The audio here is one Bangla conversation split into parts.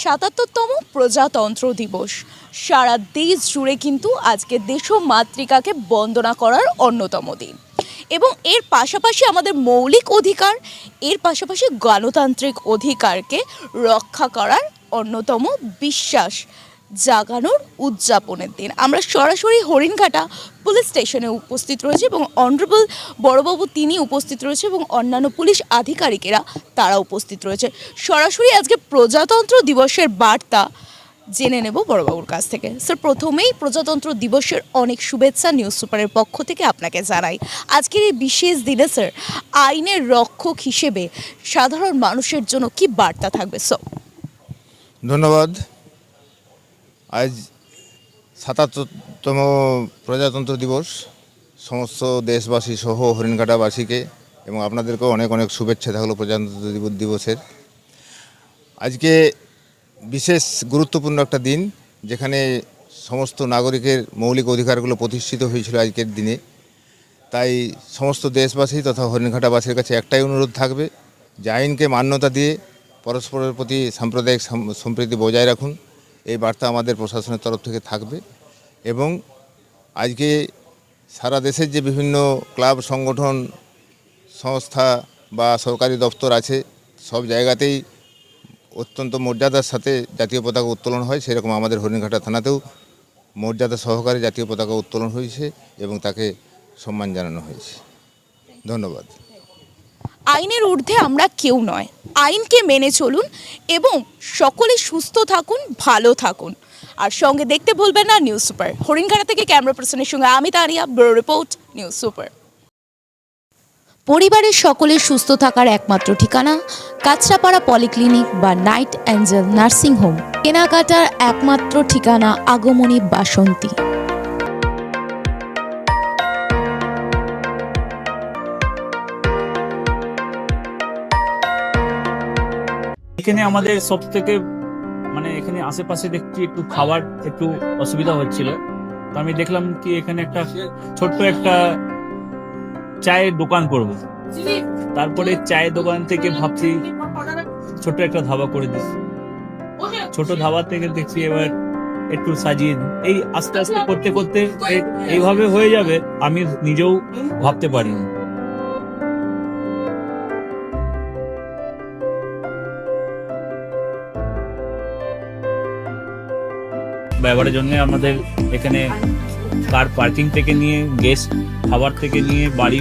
৭৭তম প্রজাতন্ত্র দিবস সারা দেশ জুড়ে কিন্তু আজকে দেশমাতৃকাকে বন্দনা করার অন্যতম দিন এবং এর পাশাপাশি আমাদের মৌলিক অধিকার এর পাশাপাশি গণতান্ত্রিক অধিকারকে রক্ষা করার অন্যতম বিশ্বাস জাগানোর উদযাপনের দিন। আমরা সরাসরি হরিণঘাটা পুলিশ স্টেশনে উপস্থিত রয়েছে এবং অনারেবল বড়বাবু তিনি উপস্থিত রয়েছে এবং অন্যান্য পুলিশ আধিকারিকেরা তারা উপস্থিত রয়েছে। সরাসরি আজকে প্রজাতন্ত্র দিবসের বার্তা জেনে নেব বড়বাবুর কাছ থেকে। স্যার, প্রথমেই প্রজাতন্ত্র দিবসের অনেক শুভেচ্ছা নিউজ সুপারের পক্ষ থেকে আপনাকে জানাই। আজকের এই বিশেষ দিনে স্যার আইনের রক্ষক হিসেবে সাধারণ মানুষের জন্য কি বার্তা থাকবে? স্যার ধন্যবাদ। আজ ৭৭তম প্রজাতন্ত্র দিবস সমস্ত দেশবাসী সহ হরিণঘাটাবাসীকে এবং আপনাদেরকেও অনেক অনেক শুভেচ্ছা থাকলো প্রজাতন্ত্র দিবসের। আজকে বিশেষ গুরুত্বপূর্ণ একটা দিন যেখানে সমস্ত নাগরিকের মৌলিক অধিকারগুলো প্রতিষ্ঠিত হয়েছিল আজকের দিনে। তাই সমস্ত দেশবাসী তথা হরিণঘাটাবাসীর কাছে একটাই অনুরোধ থাকবে যে আইনকে মান্যতা দিয়ে পরস্পরের প্রতি সাম্প্রদায়িক সম্প্রীতি বজায় রাখুন। এই বার্তা আমাদের প্রশাসনের তরফ থেকে থাকবে এবং আজকে সারা দেশের যে বিভিন্ন ক্লাব সংগঠন সংস্থা বা সরকারি দপ্তর আছে সব জায়গাতেই অত্যন্ত মর্যাদার সাথে জাতীয় পতাকা উত্তোলন হয়। সেরকম আমাদের হরিণঘাটা থানাতেও মর্যাদা সহকারে জাতীয় পতাকা উত্তোলন হয়েছে এবং তাকে সম্মান জানানো হয়েছে। ধন্যবাদ। আইনের ঊর্ধ্বে আমরা কেউ নয়, আইনকে মেনে চলুন এবং সকলে সুস্থ থাকুন, ভালো থাকুন। আর সঙ্গে দেখতে ভুলবেন না নিউজ সুপার। হরিণঘাটা থেকে ক্যামেরা পার্সনের সঙ্গে আমি Tania, bureau report news super. পরিবারের সকলের সুস্থ থাকার একমাত্র ঠিকানা কাঁচরাপাড়া পলিক্লিনিক বা নাইট অ্যাঞ্জেল নার্সিং হোম। কেনাকাটার একমাত্র ঠিকানা আগমনী বাসন্তী। এখানে আমাদের সব থেকে এখানে আশেপাশে দেখছি একটু খাবার একটু অসুবিধা হচ্ছিল, তো আমি দেখলাম কি এখানে একটা ছোট্ট একটা চায়ের দোকান করব। তারপরে চায়ের দোকান থেকে ভাবছি ছোট একটা ধাবা করে দিই। ছোট ধাবা থেকে দেখছি এবার একটু সাজিয়ে এই আস্তে আস্তে করতে করতে এইভাবে হয়ে যাবে আমি নিজেও ভাবতে পারিনি। ব্যবহারের জন্য আমাদের এখানে কার পার্কিং থেকে নিয়ে গেস্ট খাবার থেকে নিয়ে বাড়ি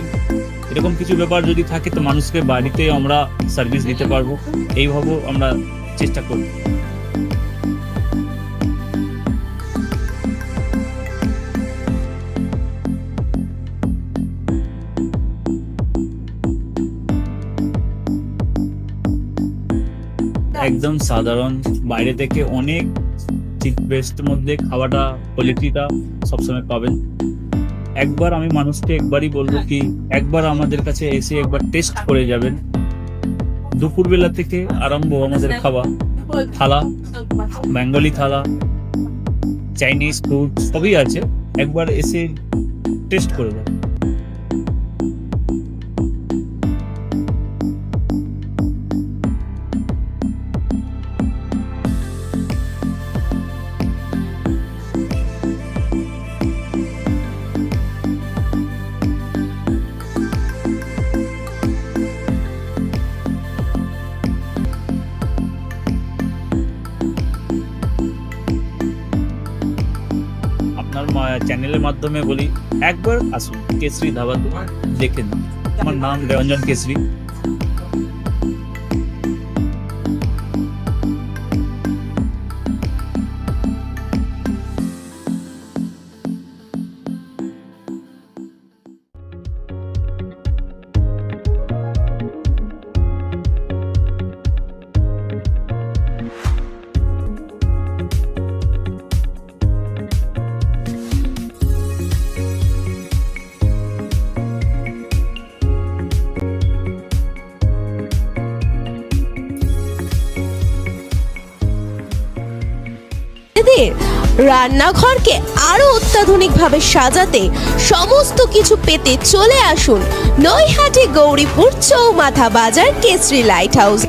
এরকম কিছু ব্যাপার যদি থাকে তো মানুষকে বাড়িতে আমরা সার্ভিস দিতে পারবো, এইভাবেও আমরা চেষ্টা করব। একদম সাধারণ, বাইরে থেকে অনেক চিপ বেস্ট মধ্যে খাওয়াটা কোয়ালিটিটা সবসময় পাবেন। একবার আমি মানুষকে একবারই বলবো কি একবার আমাদের কাছে এসে একবার টেস্ট করে যাবেন। দুপুরবেলা থেকে আরম্ভ আমাদের খাওয়া থালা, বেঙ্গলি থালা, চাইনিজ ফুড সবই আছে, একবার এসে টেস্ট করে যাবেন। চ্যানেলের মাধ্যমে বলি একবার আসুন কেশরী ধাবাতে দেখে নিন। আমার নাম রঞ্জন কেশরী। রান্নাঘরকে আরো অত্যাধুনিকভাবে সাজাতে সমস্ত কিছু পেতে চলে আসুন নৈহাটি গৌরীপুর চৌমাথা বাজার কেশরী লাইট হাউস।